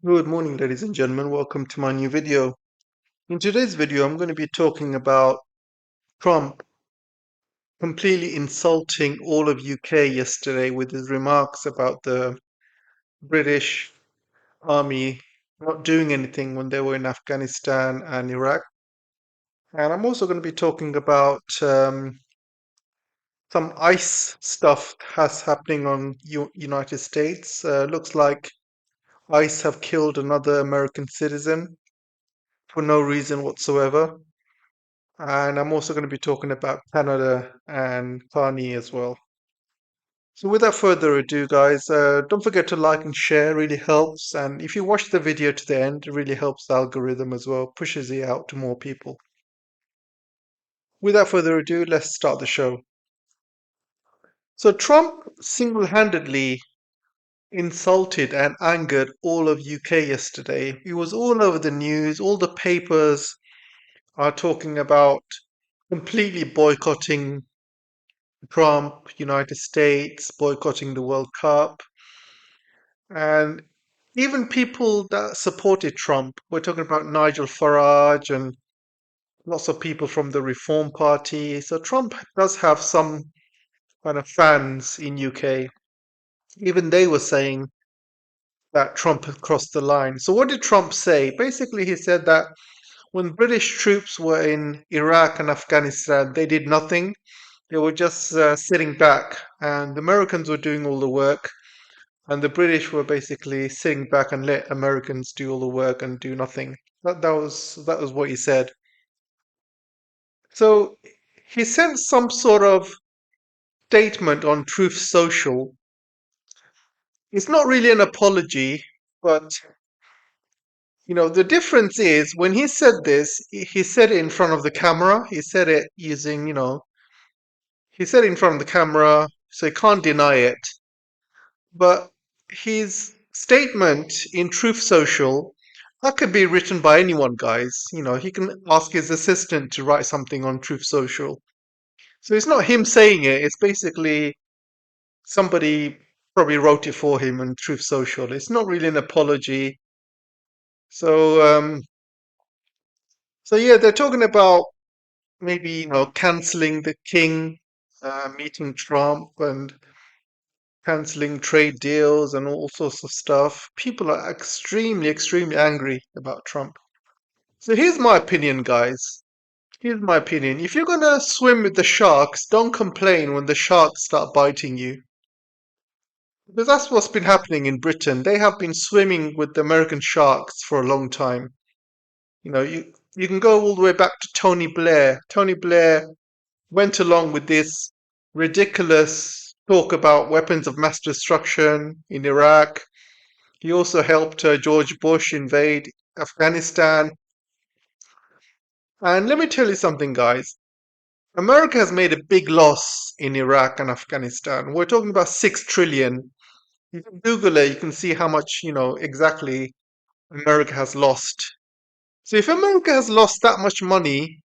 Good morning, ladies and gentlemen. Welcome to my new video. In today's video, I'm going to be talking about Trump completely insulting all of UK yesterday with his remarks about the British army not doing anything when they were in Afghanistan and Iraq. And I'm also going to be talking about some ICE stuff that's happening on United States. Looks like ICE have killed another American citizen for no reason whatsoever. And I'm also going to be talking about Canada and Carney as well. So without further ado, guys, don't forget to like and share, really helps. And if you watch the video to the end, it really helps the algorithm as well, pushes it out to more people. Without further ado, let's start the show. So Trump single-handedly insulted and angered all of UK yesterday. He was all over the news, all the papers are talking about completely boycotting Trump, United States boycotting the World Cup, and even people that supported Trump. We're talking about Nigel Farage and lots of people from the Reform Party. So Trump does have some kind of fans in UK. Even they were saying that Trump had crossed the line. So what did Trump say? Basically, he said that when British troops were in Iraq and Afghanistan, they did nothing. They were just sitting back, and the Americans were doing all the work. And the British were basically sitting back and let Americans do all the work and do nothing. That was what he said. So he sent some sort of statement on Truth Social. It's not really an apology, but the difference is when he said this, he said it in front of the camera. He said it using, he said it in front of the camera, so he can't deny it. But his statement in Truth Social, that could be written by anyone, guys. He can ask his assistant to write something on Truth Social. So it's not him saying it, it's basically somebody probably wrote it for him on Truth Social. It's not really an apology. So, so yeah, they're talking about maybe, canceling the king, meeting Trump and canceling trade deals and all sorts of stuff. People are extremely, extremely angry about Trump. So here's my opinion, guys. Here's my opinion. If you're gonna swim with the sharks, don't complain when the sharks start biting you. Because that's what's been happening in Britain. They have been swimming with the American sharks for a long time. You can go all the way back to Tony Blair. Tony Blair went along with this ridiculous talk about weapons of mass destruction in Iraq. He also helped George Bush invade Afghanistan. And let me tell you something, guys. America has made a big loss in Iraq and Afghanistan. We're talking about 6 trillion. You can Google it, you can see how much, exactly America has lost. So if America has lost that much money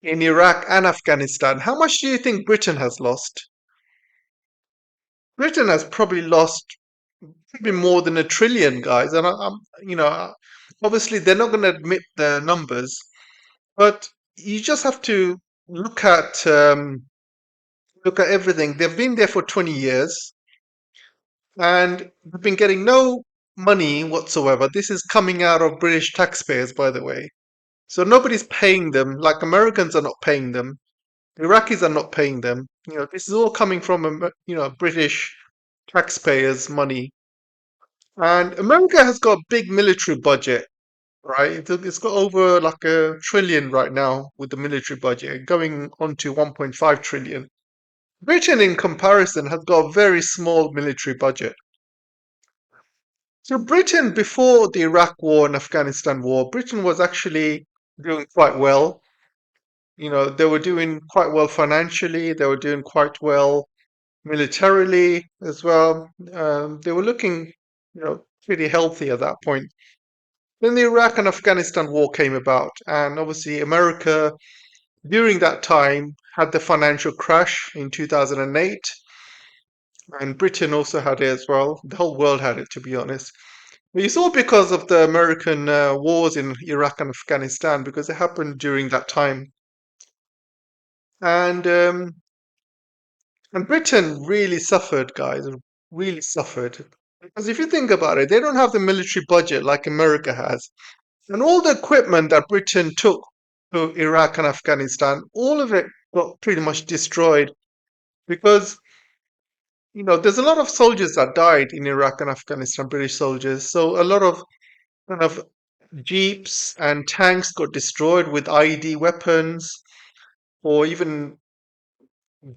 in Iraq and Afghanistan, how much do you think Britain has lost? Britain has probably lost maybe more than 1 trillion, guys. And obviously they're not going to admit the numbers, but you just have to look at everything. They've been there for 20 years, and they've been getting no money whatsoever. This is coming out of British taxpayers, by the way. So nobody's paying them. Like Americans are not paying them. Iraqis are not paying them. This is all coming from British taxpayers' money. And America has got a big military budget, right? It's got over like 1 trillion right now with the military budget, going on to 1.5 trillion. Britain, in comparison, has got a very small military budget. So Britain, before the Iraq War and Afghanistan War, Britain was actually doing quite well. They were doing quite well financially. They were doing quite well militarily as well. They were looking, pretty healthy at that point. Then the Iraq and Afghanistan war came about, and obviously America during that time had the financial crash in 2008, and Britain also had it as well. The whole world had it, to be honest. Well, you saw because of the American wars in Iraq and Afghanistan, because it happened during that time, and um, and Britain really suffered, guys, really suffered. Because if you think about it, they don't have the military budget like America has, and all the equipment that Britain took to Iraq and Afghanistan, all of it got pretty much destroyed because there's a lot of soldiers that died in Iraq and Afghanistan, British soldiers. So a lot of kind of jeeps and tanks got destroyed with IED weapons or even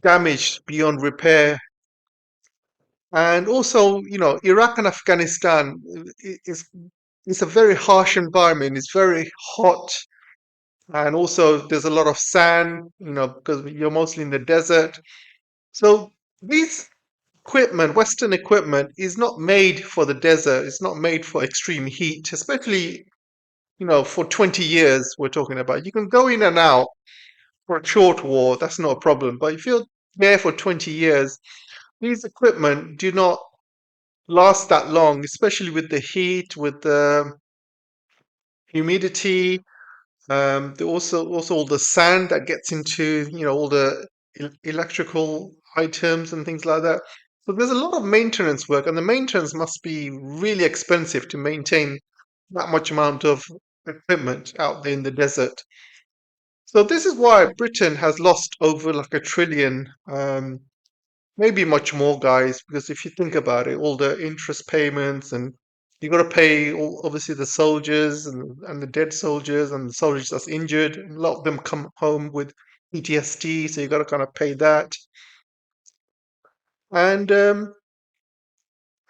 damaged beyond repair. And also, Iraq and Afghanistan is a very harsh environment. It's very hot, and also there's a lot of sand, because you're mostly in the desert. So these Western equipment, is not made for the desert. It's not made for extreme heat, especially for 20 years. We're talking about. You can go in and out for a short war. That's not a problem. But if you're there for 20 years, these equipment do not last that long, especially with the heat, with the humidity, also all the sand that gets into all the electrical items and things like that. So there's a lot of maintenance work, and the maintenance must be really expensive to maintain that much amount of equipment out there in the desert. So this is why Britain has lost over like a trillion, maybe much more, guys, because if you think about it, all the interest payments, and you got to pay obviously the soldiers and the dead soldiers and the soldiers that's injured. A lot of them come home with PTSD, so you got to kind of pay that. And um,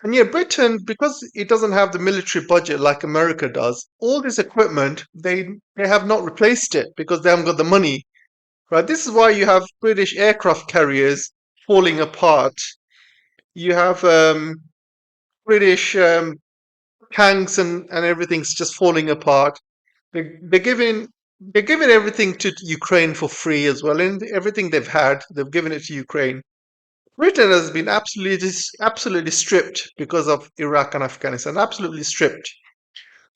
and yeah, Britain, because it doesn't have the military budget like America does, all this equipment they have not replaced it because they haven't got the money. Right? This is why you have British aircraft carriers falling apart. You have British tanks and everything's just falling apart. They're giving everything to Ukraine for free as well, and everything they've given it to Ukraine. Britain has been absolutely stripped because of Iraq and Afghanistan. Absolutely stripped.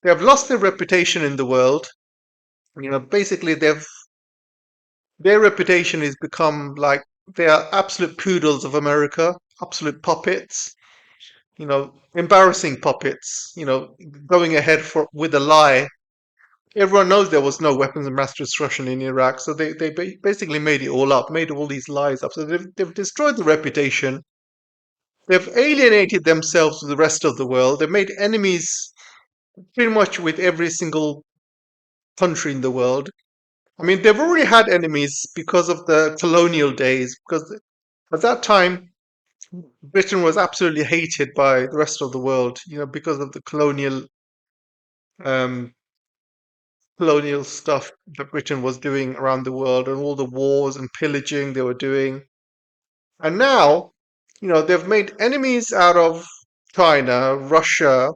They have lost their reputation in the world. Basically, their reputation has become like they are absolute poodles of America, absolute puppets. Embarrassing puppets. Going ahead with a lie. Everyone knows there was no weapons of mass destruction in Iraq, so they basically made it all up, made all these lies up. So they've destroyed the reputation. They've alienated themselves with the rest of the world. They've made enemies pretty much with every single country in the world. I mean, they've already had enemies because of the colonial days, because at that time, Britain was absolutely hated by the rest of the world, because of the um, colonial stuff that Britain was doing around the world and all the wars and pillaging they were doing. And now, they've made enemies out of China, Russia.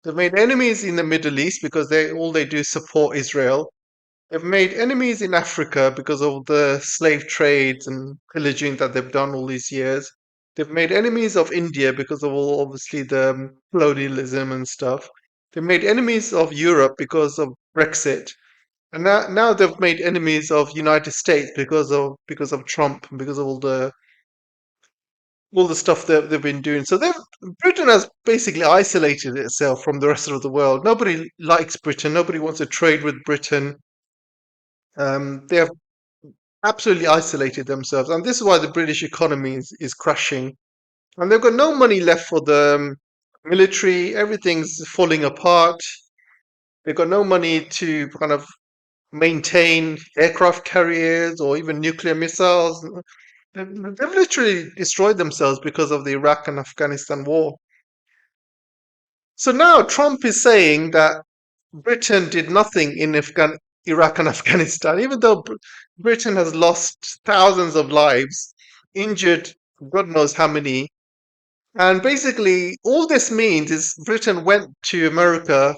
They've made enemies in the Middle East because they do is support Israel. They've made enemies in Africa because of the slave trades and pillaging that they've done all these years. They've made enemies of India because of all obviously the colonialism and stuff. They've made enemies of Europe because of Brexit. And now they've made enemies of United States because of Trump and because of all the stuff that they've been doing. So Britain has basically isolated itself from the rest of the world. Nobody likes Britain. Nobody wants to trade with Britain. They have absolutely isolated themselves, and this is why the British economy is crashing. And they've got no money left for the military. Everything's falling apart. They've got no money to kind of maintain aircraft carriers or even nuclear missiles. They've literally destroyed themselves because of the Iraq and Afghanistan war. So now Trump is saying that Britain did nothing in Iraq and Afghanistan, even though Britain has lost thousands of lives, injured God knows how many. And basically, all this means is Britain went to America,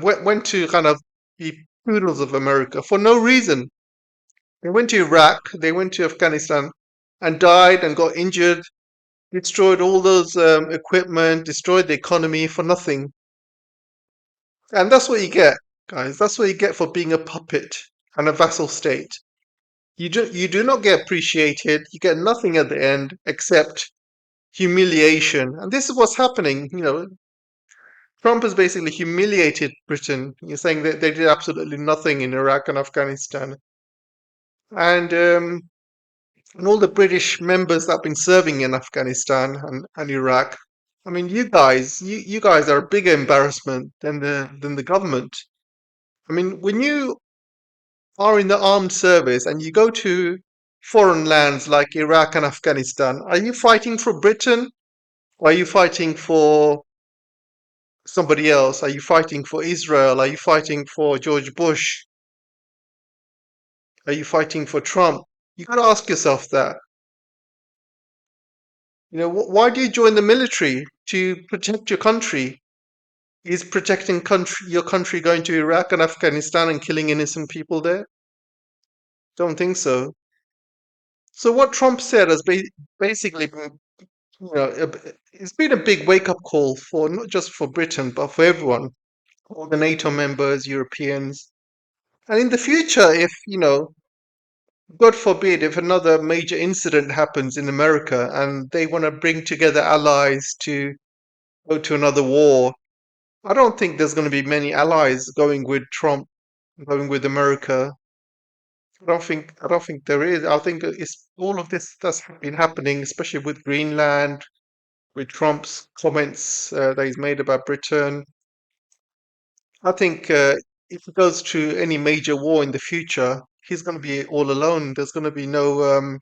went to kind of the poodles of America for no reason. They went to Iraq, they went to Afghanistan, and died and got injured, destroyed all those equipment, destroyed the economy for nothing. And that's what you get, guys. That's what you get for being a puppet and a vassal state. You do not get appreciated. You get nothing at the end except humiliation. And this is what's happening. Trump has basically humiliated Britain. You're saying that they did absolutely nothing in Iraq and Afghanistan. And all the British members that have been serving in Afghanistan and Iraq. I mean, you guys are a bigger embarrassment than the government. I mean, when you are in the armed service and you go to foreign lands like Iraq and Afghanistan, are you fighting for Britain or are you fighting for somebody else? Are you fighting for Israel? Are you fighting for George Bush? Are you fighting for Trump? You got to ask yourself that. Why do you join the military? To protect your country? Is protecting your country going to Iraq and Afghanistan and killing innocent people there? Don't think so. So what Trump said has basically been, it's been a big wake-up call for not just for Britain but for everyone, all the NATO members, Europeans, and in the future, if God forbid, if another major incident happens in America and they want to bring together allies to go to another war, I don't think there's going to be many allies going with Trump, going with America. I don't think there is. I think it's all of this that's been happening, especially with Greenland, with Trump's comments that he's made about Britain. I think if he goes to any major war in the future, he's going to be all alone. There's going to be no.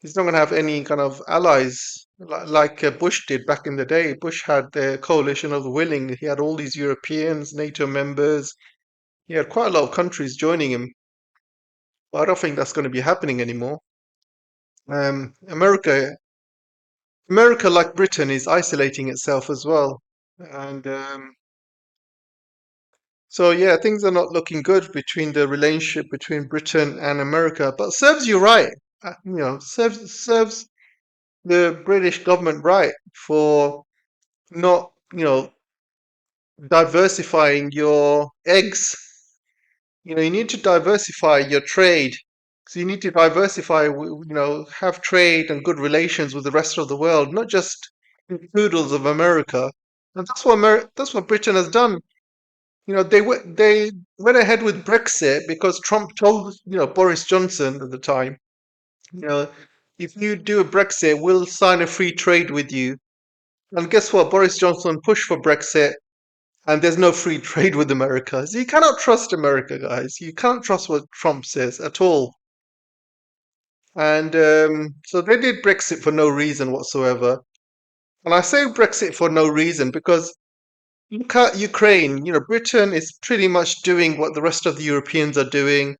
He's not going to have any kind of allies like Bush did back in the day. Bush had the coalition of the willing. He had all these Europeans, NATO members. He had quite a lot of countries joining him. But I don't think that's going to be happening anymore. Um, America, America, like Britain, is isolating itself as well, and so yeah, things are not looking good between the relationship between Britain and America. But serves you right, serves the British government right for not diversifying your eggs. You need to diversify your trade. So you need to diversify, have trade and good relations with the rest of the world, not just the poodles of America. And that's what Britain has done. They went ahead with Brexit because Trump told, Boris Johnson at the time, you know, if you do a Brexit, we'll sign a free trade with you. And guess what? Boris Johnson pushed for Brexit, and there's no free trade with America. So you cannot trust America, guys. You can't trust what Trump says at all. And so they did Brexit for no reason whatsoever. And I say Brexit for no reason because look at Ukraine. Britain is pretty much doing what the rest of the Europeans are doing.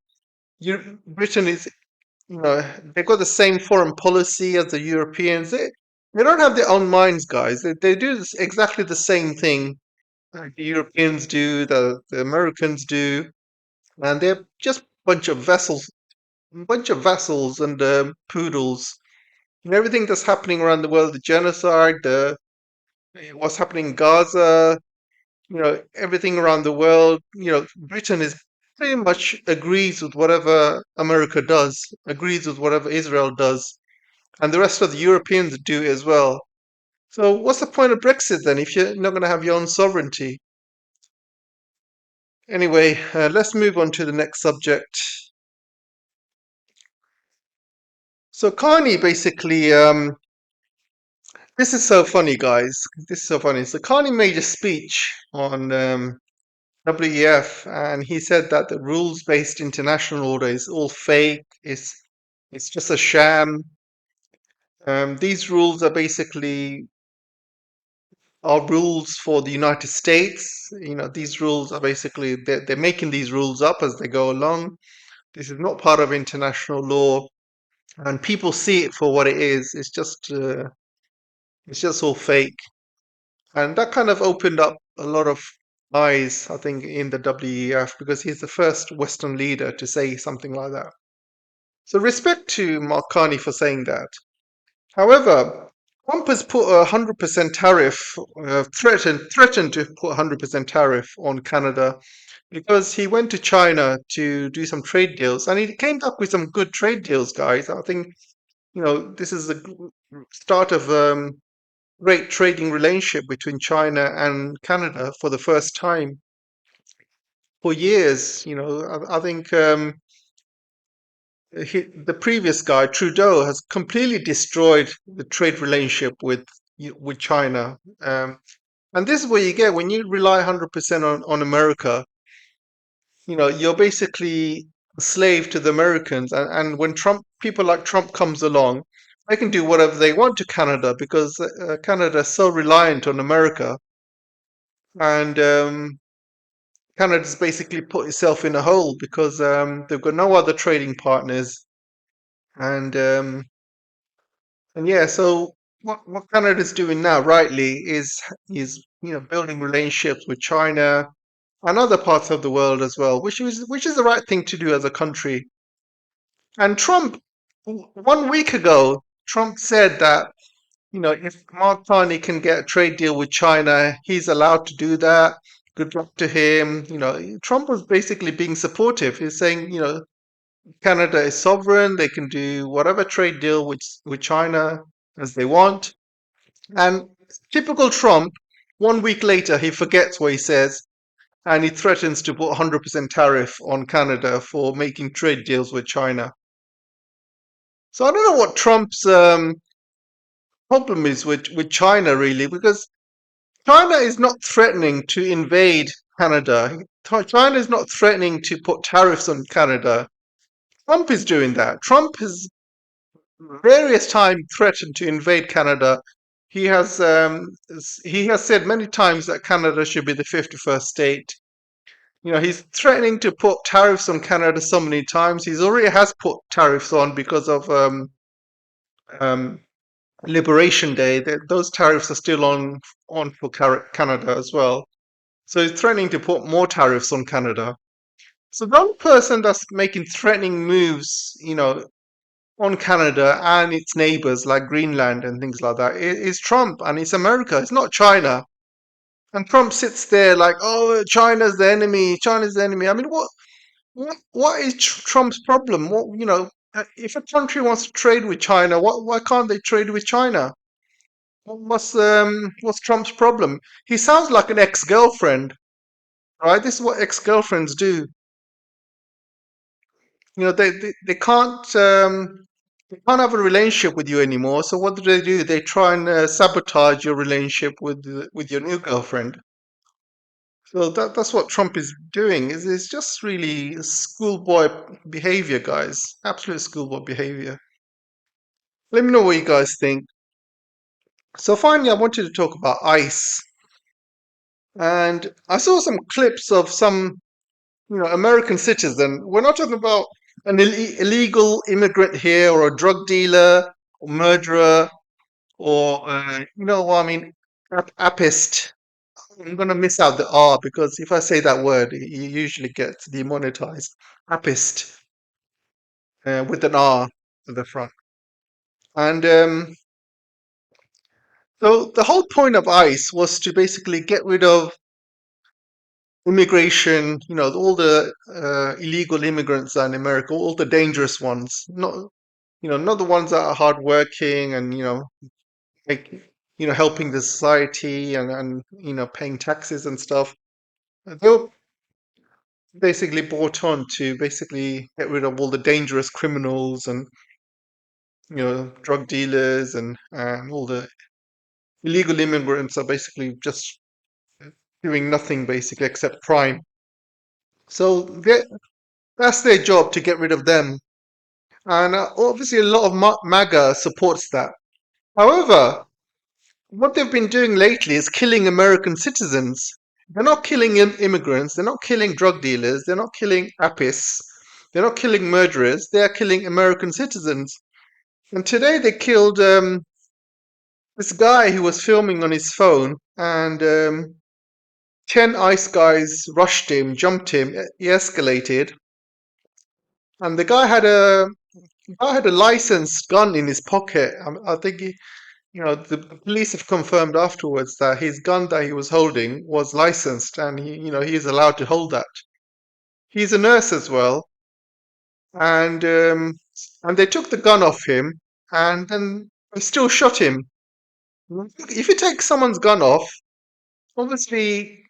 Britain is, they've got the same foreign policy as the Europeans. They don't have their own minds, guys. They do exactly the same thing like the Europeans do, the Americans do, and they're just bunch of vassals and poodles. Everything that's happening around the world, the genocide, what's happening in Gaza, everything around the world, Britain is pretty much agrees with whatever America does, agrees with whatever Israel does, and the rest of the Europeans do as well. So what's the point of Brexit then if you're not going to have your own sovereignty? Anyway, let's move on to the next subject. So Carney basically, this is so funny, guys. This is so funny. So Carney made a speech on WEF, and he said that the rules-based international order is all fake. It's just a sham. These rules are rules for the United States. These rules are basically they're making these rules up as they go along. This is not part of international law, and people see it for what it is. It's just all fake, and that kind of opened up a lot of eyes, I think, in the WEF because he's the first Western leader to say something like that. So respect to Mark Carney for saying that. However, Trump has put 100% tariff, threatened to put 100% tariff on Canada because he went to China to do some trade deals, and he came up with some good trade deals, guys. I think this is the start of great trading relationship between China and Canada for the first time for years. I think the previous guy, Trudeau, has completely destroyed the trade relationship with China. And this is what you get when you rely 100% on America. You're basically a slave to the Americans. And when people like Trump comes along, they can do whatever they want to Canada because Canada is so reliant on America. And Canada's basically put itself in a hole because they've got no other trading partners. And yeah, so what Canada's doing now, rightly, is building relationships with China and other parts of the world as well, which is the right thing to do as a country. And Trump, 1 week ago, Trump said that if Mark Carney can get a trade deal with China, he's allowed to do that. Good luck to him. Trump was basically being supportive. He's saying, Canada is sovereign. They can do whatever trade deal with China as they want. And typical Trump, 1 week later, he forgets what he says and he threatens to put 100% tariff on Canada for making trade deals with China. So I don't know what Trump's problem is with China, really, because China is not threatening to invade Canada. China is not threatening to put tariffs on Canada. Trump is doing that. Trump has various times threatened to invade Canada. He has said many times that Canada should be the 51st state. He's threatening to put tariffs on Canada so many times. He's already has put tariffs on because of um, Liberation Day. Those tariffs are still on for Canada as well. So he's threatening to put more tariffs on Canada. So the only person that's making threatening moves, on Canada and its neighbors like Greenland and things like that is Trump and it's America. It's not China. And Trump sits there like, oh, China's the enemy. China's the enemy. I mean, what is Trump's problem? If a country wants to trade with China, why can't they trade with China? What's Trump's problem? He sounds like an ex-girlfriend, right? This is what ex-girlfriends do. They can't have a relationship with you anymore. So what do? They try and sabotage your relationship with your new girlfriend. So that's what Trump is doing. Is just really schoolboy behavior, guys. Absolute schoolboy behavior. Let me know what you guys think. So finally, I wanted to talk about ICE, and I saw some clips of some American citizen. We're not talking about an illegal immigrant here or a drug dealer or murderer or what I mean, apist. I'm gonna miss out the R because if I say that word, it usually gets demonetized. Apist with an R at the front. And so the whole point of ICE was to basically get rid of immigration, all the illegal immigrants in America, all the dangerous ones, not the ones that are hardworking and like helping the society and paying taxes and stuff. They were basically brought on to basically get rid of all the dangerous criminals and drug dealers and all the illegal immigrants are basically just doing nothing basically except crime. So that's their job to get rid of them. And obviously, a lot of MAGA supports that. However, what they've been doing lately is killing American citizens. They're not killing immigrants. They're not killing drug dealers. They're not killing apists. They're not killing murderers. They are killing American citizens. And today they killed this guy who was filming on his phone, and 10 ICE guys rushed him, jumped him. He escalated, and the guy had a licensed gun in his pocket. I think The police have confirmed afterwards that his gun that he was holding was licensed, and he's allowed to hold that. He's a nurse as well, and they took the gun off him, and then they still shot him. If you take someone's gun off, obviously,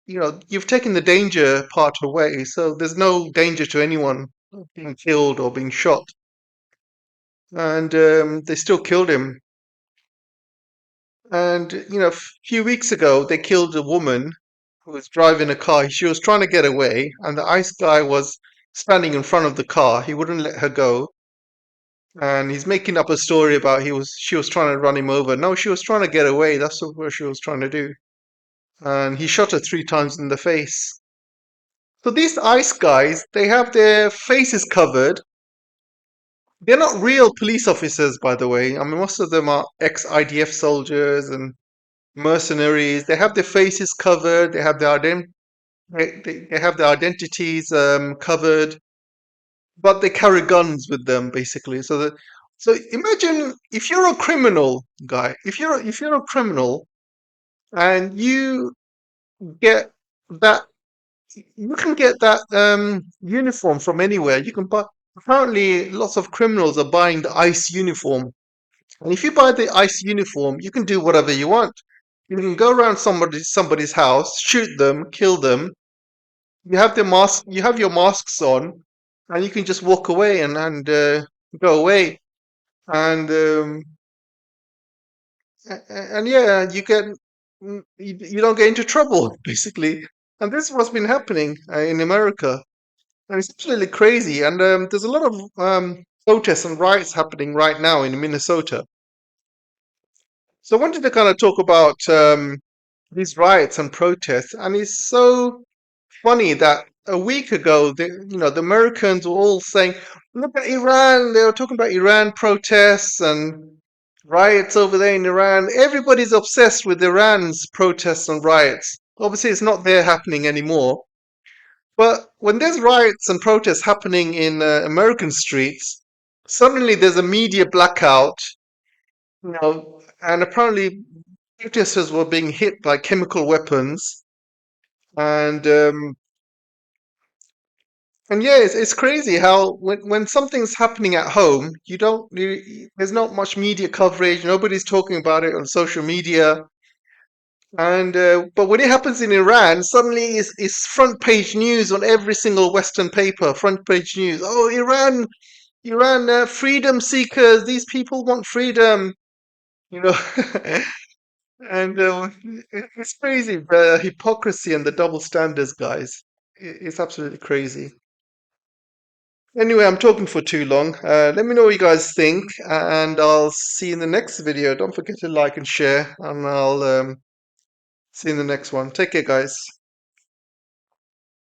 you've taken the danger part away, so there's no danger to anyone being killed or being shot. And they still killed him. And a few weeks ago, they killed a woman who was driving a car. She was trying to get away, and the ICE guy was standing in front of the car. He wouldn't let her go, and he's making up a story about she was trying to run him over. No, she was trying to get away. That's what she was trying to do. And he shot her 3 times in the face. So these ICE guys, they have their faces covered. They're not real police officers, by the way. I mean, most of them are ex-IDF soldiers and mercenaries. They have their faces covered. They have their they have their identities covered, but they carry guns with them, basically. So imagine if you're a criminal guy. If you're a criminal and get that you can get that uniform from anywhere. You can buy. Apparently, lots of criminals are buying the ICE uniform. And if you buy the ICE uniform, you can do whatever you want. You can go around somebody's house, shoot them, kill them. You have the mask. You have your masks on, and you can just walk away and go away. And yeah, you don't get into trouble basically. And this is what's been happening in America. And it's absolutely crazy. And there's a lot of protests and riots happening right now in Minnesota. So I wanted to kind of talk about these riots and protests. And it's so funny that a week ago, the Americans were all saying, "Look at Iran." They were talking about Iran protests and riots over there in Iran. Everybody's obsessed with Iran's protests and riots. Obviously, it's not there happening anymore. But when there's riots and protests happening in American streets, suddenly there's a media blackout, and apparently protesters were being hit by chemical weapons, and yeah, it's crazy how when something's happening at home, there's not much media coverage. Nobody's talking about it on social media. And but when it happens in Iran, suddenly it's front page news on every single Western paper. Front page news. Oh, Iran, freedom seekers. These people want freedom. You know, and it's crazy the hypocrisy and the double standards, guys. It's absolutely crazy. Anyway, I'm talking for too long. Let me know what you guys think, and I'll see you in the next video. Don't forget to like and share, and I'll see you in the next one. Take care, guys.